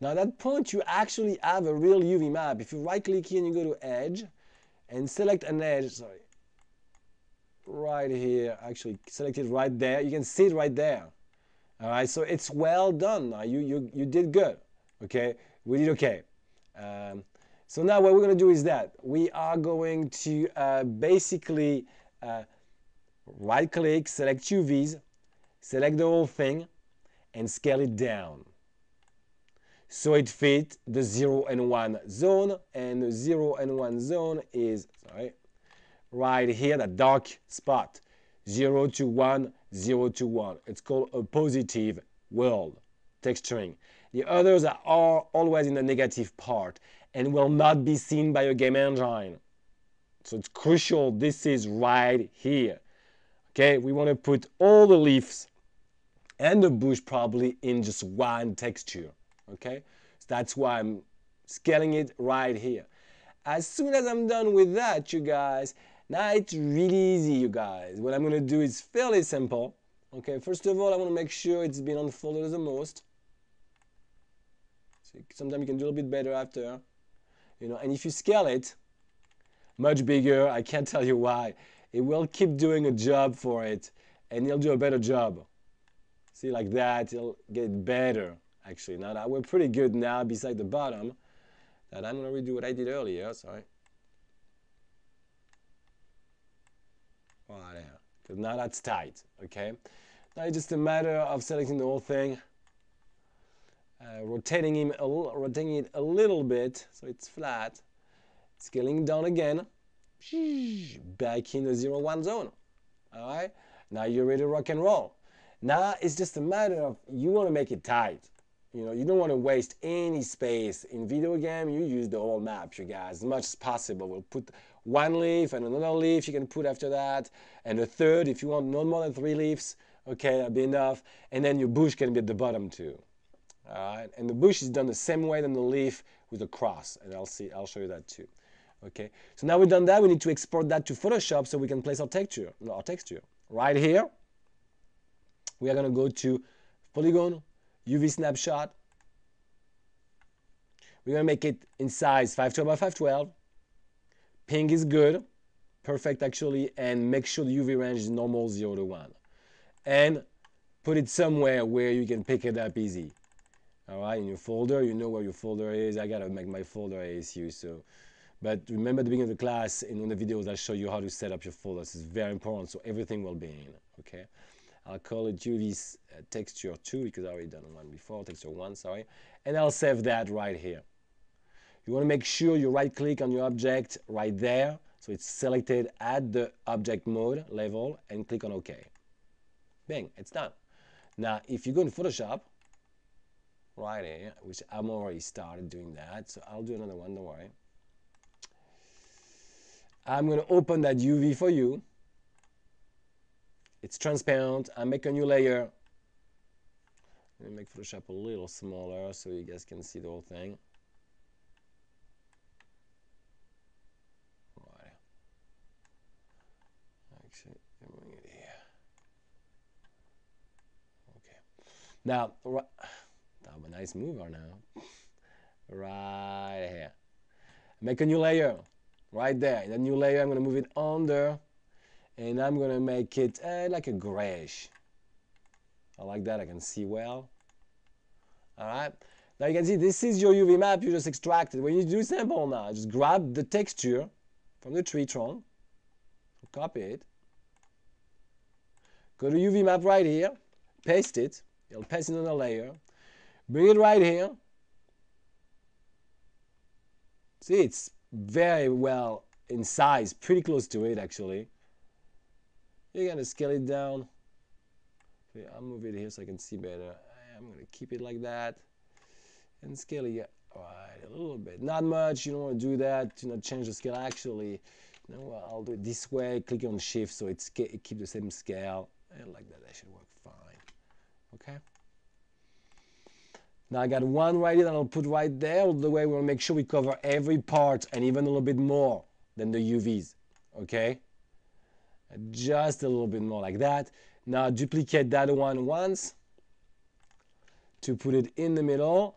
Now at that point, you actually have a real UV map. If you right click here and you go to edge and select an edge, sorry, right here, actually select it right there. You can see it right there. All right, so it's well done. Now you did good. Okay, we did okay. So now what we're going to do is that we are going to basically right click, select UVs, select the whole thing, and scale it down. So it fits the 0 and 1 zone, and the 0 and 1 zone is, sorry, right here, that dark spot, 0 to 1, 0 to 1. It's called a positive world texturing. The others are always in the negative part and will not be seen by a game engine. So it's crucial, this is right here. Okay, we want to put all the leaves and the bush probably in just one texture. Okay, so that's why I'm scaling it right here. As soon as I'm done with that, you guys, now it's really easy, you guys. What I'm going to do is fairly simple. Okay, first of all, I want to make sure it's been unfolded the most. So sometimes you can do a little bit better after. You know, and if you scale it much bigger, I can't tell you why, it will keep doing a job for it, and it'll do a better job. See, like that, it'll get better. Actually, now that we're pretty good now beside the bottom, that I'm going to redo what I did earlier, sorry. Right there, because now that's tight, okay? Now it's just a matter of selecting the whole thing, rotating it a little bit so it's flat, scaling down again, back in the 0-1 zone, all right? Now you're ready to rock and roll. Now it's just a matter of, you want to make it tight. You know, you don't want to waste any space. In video game, you use the whole map, you guys, as much as possible. We'll put one leaf and another leaf you can put after that, and a third if you want no more than 3 leaves. Okay, that'll be enough. And then your bush can be at the bottom too. All right, and the bush is done the same way than the leaf with a cross, and I'll show you that too. Okay, so now we've done that, we need to export that to Photoshop so we can place our texture. Right here, we are going to go to Polygon, UV snapshot. We're going to make it in size 512 by 512. Pink is good, perfect actually, and make sure the UV range is normal 0 to 1. And put it somewhere where you can pick it up easy. All right, in your folder, you know where your folder is. I got to make my folder ASU, so. But remember at the beginning of the class, in one of the videos, I'll show you how to set up your folder. This is very important, so everything will be in, okay? I'll call it UV texture 2 because I already done one before, texture 1, sorry. And I'll save that right here. You want to make sure you right click on your object right there, so it's selected at the object mode level, and click on OK. Bang, it's done. Now, if you go in Photoshop, right here, which I'm already started doing that, so I'll do another one, don't worry. I'm going to open that UV for you. It's transparent. I make a new layer. Let me make Photoshop a little smaller so you guys can see the whole thing. Right. Actually, I'm bring it here. Okay. Now, I'm a nice mover now. Right here. Make a new layer. Right there. In a new layer, I'm going to move it under. And I'm going to make it like a grayish. I like that. I can see well. All right. Now you can see this is your UV map you just extracted. When you do sample now, just grab the texture from the tree trunk, copy it, go to UV map right here, paste it. You'll paste it on a layer. Bring it right here. See, it's very well in size, pretty close to it actually. You're going to scale it down. I'll move it here so I can see better. I'm going to keep it like that and scale it right a little bit. Not much. You don't want to do that. Do not change the scale. Actually, you know what? I'll do it this way. Click on Shift so it keeps the same scale. And like that, that should work fine. Okay. Now I got one right here that I'll put right there. All the way, we want to make sure we cover every part and even a little bit more than the UVs. Okay. Just a little bit more like that. Now duplicate that one once to put it in the middle,